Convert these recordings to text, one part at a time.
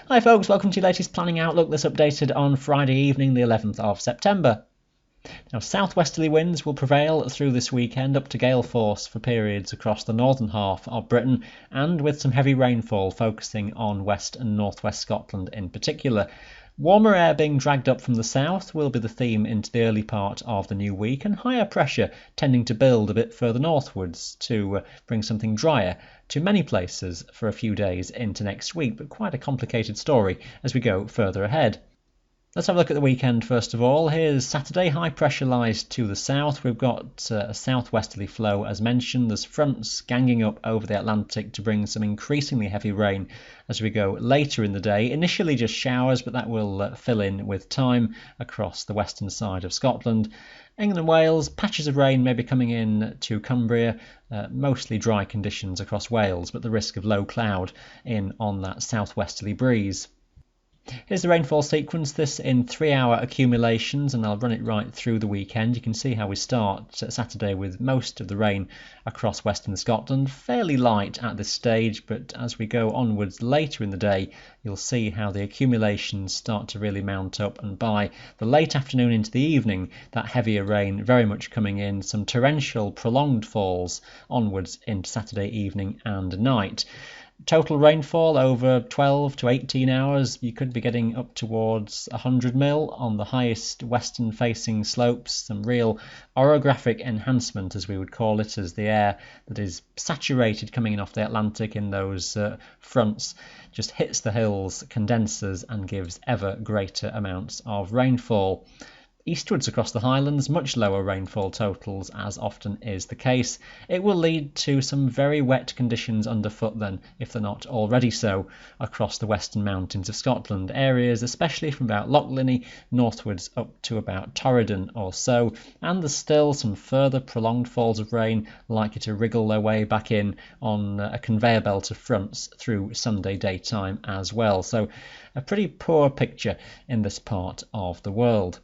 Hi folks, welcome to your latest planning outlook that's updated on Friday evening the 11th of September. Now, southwesterly winds will prevail through this weekend up to gale force for periods across the northern half of Britain, and with some heavy rainfall focusing on west and northwest Scotland in particular. Warmer air being dragged up from the south will be the theme into the early part of the new week, and higher pressure tending to build a bit further northwards to bring something drier to many places for a few days into next week, but quite a complicated story as we go further ahead. Let's have a look at the weekend first of all. Here's Saturday. High pressure lies to the south. We've got a southwesterly flow as mentioned. There's fronts ganging up over the Atlantic to bring some increasingly heavy rain as we go later in the day. Initially just showers, but that will fill in with time across the western side of Scotland. England and Wales, patches of rain may be coming in to Cumbria, mostly dry conditions across Wales, but the risk of low cloud in on that southwesterly breeze. Here's the rainfall sequence, this in 3-hour accumulations, and I'll run it right through the weekend. You can see how we start Saturday with most of the rain across western Scotland, fairly light at this stage, but as we go onwards later in the day, you'll see how the accumulations start to really mount up, and by the late afternoon into the evening, that heavier rain very much coming in, some torrential prolonged falls onwards into Saturday evening and night. Total rainfall over 12 to 18 hours, you could be getting up towards 100 mil on the highest western facing slopes. Some real orographic enhancement, as we would call it, as the air that is saturated coming in off the Atlantic in those fronts just hits the hills, condenses and gives ever greater amounts of rainfall. Eastwards across the Highlands, much lower rainfall totals, as often is the case. It will lead to some very wet conditions underfoot then, if they're not already so, across the western mountains of Scotland. Areas especially from about Loch Linnhe northwards up to about Torridon or so, and there's still some further prolonged falls of rain likely to wriggle their way back in on a conveyor belt of fronts through Sunday daytime as well. So a pretty poor picture in this part of the world.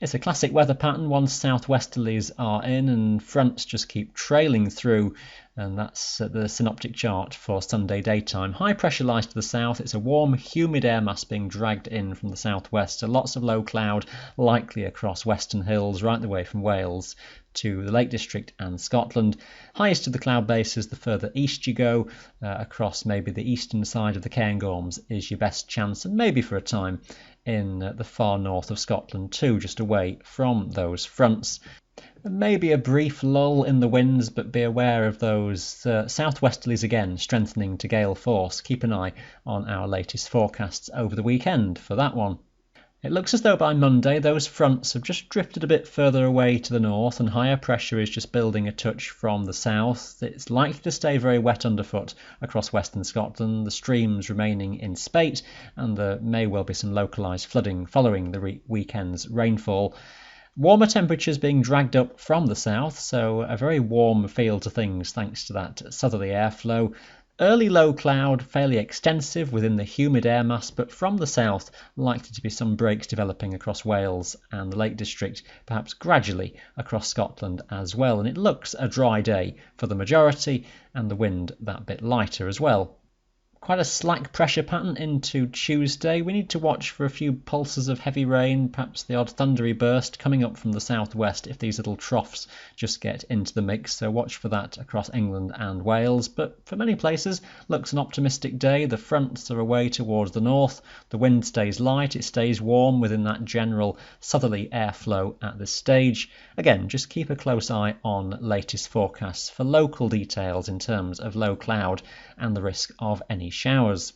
It's a classic weather pattern once southwesterlies are in and fronts just keep trailing through, and that's the synoptic chart for Sunday daytime. High pressure lies to the south. It's a warm, humid air mass being dragged in from the southwest, so lots of low cloud likely across western hills right the way from Wales to the Lake District and Scotland. Highest of the cloud bases the further east you go, across maybe the eastern side of the Cairngorms is your best chance, and maybe for a time in the far north of Scotland too, just away from those fronts. Maybe a brief lull in the winds, but be aware of those southwesterlies again strengthening to gale force. Keep an eye on our latest forecasts over the weekend for that one. It looks as though by Monday those fronts have just drifted a bit further away to the north and higher pressure is just building a touch from the south. It's likely to stay very wet underfoot across western Scotland, the streams remaining in spate, and there may well be some localised flooding following the weekend's rainfall. Warmer temperatures being dragged up from the south, so a very warm feel to things thanks to that southerly airflow. Early low cloud, fairly extensive within the humid air mass, but from the south likely to be some breaks developing across Wales and the Lake District, perhaps gradually across Scotland as well. And it looks a dry day for the majority, and the wind that bit lighter as well. Quite a slack pressure pattern into Tuesday. We need to watch for a few pulses of heavy rain, perhaps the odd thundery burst coming up from the southwest if these little troughs just get into the mix, so watch for that across England and Wales. But for many places, looks an optimistic day. The fronts are away towards the north, the wind stays light, it stays warm within that general southerly airflow at this stage. Again, just keep a close eye on latest forecasts for local details in terms of low cloud and the risk of any showers.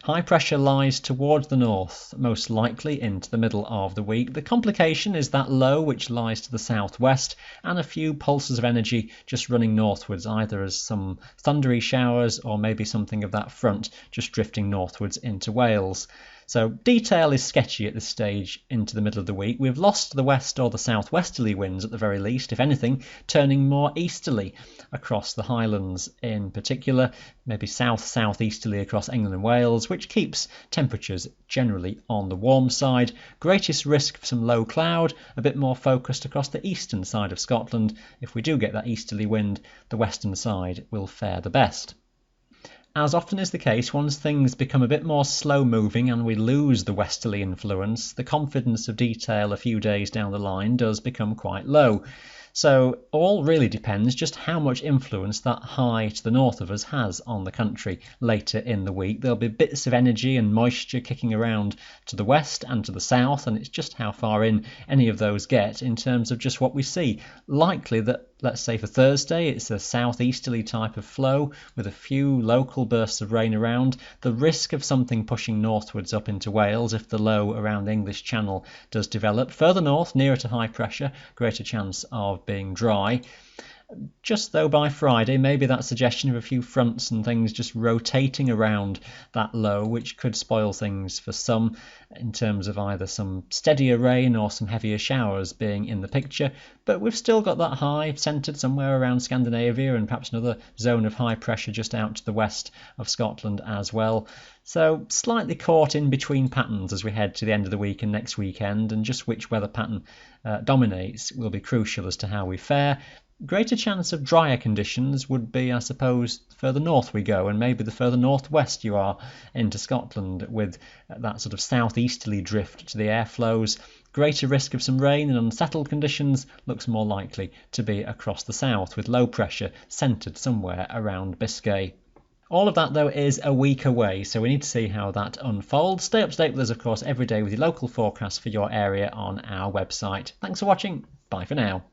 High pressure lies towards the north, most likely into the middle of the week. The complication is that low which lies to the southwest, and a few pulses of energy just running northwards, either as some thundery showers or maybe something of that front just drifting northwards into Wales. So detail is sketchy at this stage into the middle of the week. We've lost the west or the southwesterly winds at the very least, if anything, turning more easterly across the Highlands in particular, maybe south-southeasterly across England and Wales, which keeps temperatures generally on the warm side. Greatest risk for some low cloud, a bit more focused across the eastern side of Scotland. If we do get that easterly wind, the western side will fare the best. As often is the case, once things become a bit more slow moving and we lose the westerly influence, the confidence of detail a few days down the line does become quite low. So all really depends just how much influence that high to the north of us has on the country later in the week. There'll be bits of energy and moisture kicking around to the west and to the south, and it's just how far in any of those get in terms of just what we see. Likely that, let's say for Thursday, it's a southeasterly type of flow with a few local bursts of rain around. The risk of something pushing northwards up into Wales if the low around the English Channel does develop. Further north, nearer to high pressure, greater chance of being dry. Just though by Friday, maybe that suggestion of a few fronts and things just rotating around that low, which could spoil things for some in terms of either some steadier rain or some heavier showers being in the picture. But we've still got that high centred somewhere around Scandinavia and perhaps another zone of high pressure just out to the west of Scotland as well. So slightly caught in between patterns as we head to the end of the week and next weekend, and just which weather pattern dominates will be crucial as to how we fare. Greater chance of drier conditions would be, I suppose, further north we go, and maybe the further northwest you are into Scotland with that sort of southeasterly drift to the airflows. Greater risk of some rain and unsettled conditions looks more likely to be across the south, with low pressure centred somewhere around Biscay. All of that, though, is a week away, so we need to see how that unfolds. Stay up to date with us, of course, every day with your local forecast for your area on our website. Thanks for watching. Bye for now.